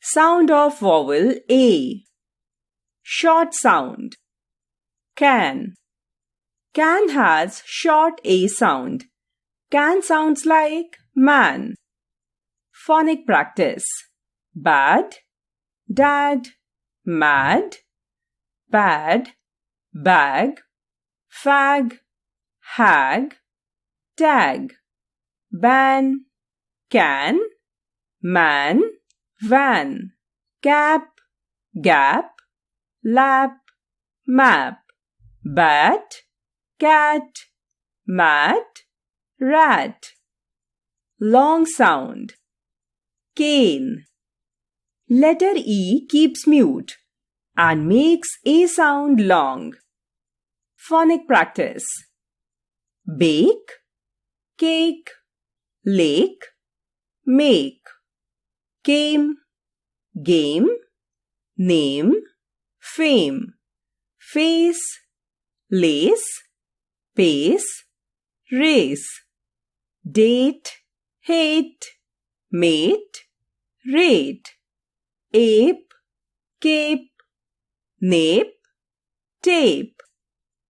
Sound of vowel A. Short sound. Can. Can has short A sound. Can sounds like man. Phonic practice. Bad, dad, mad, bad, bag, fag, hag, tag, ban, can, man, van, cap, gap, lap, map, bat, cat, mat, rat. Long sound. Cane. Letter E keeps mute and makes A sound long. Phonic practice. Bake, cake, lake, make, came, game, name, fame, face, lace, pace, race, date, hate, mate, rate, ape, cape, nape, tape.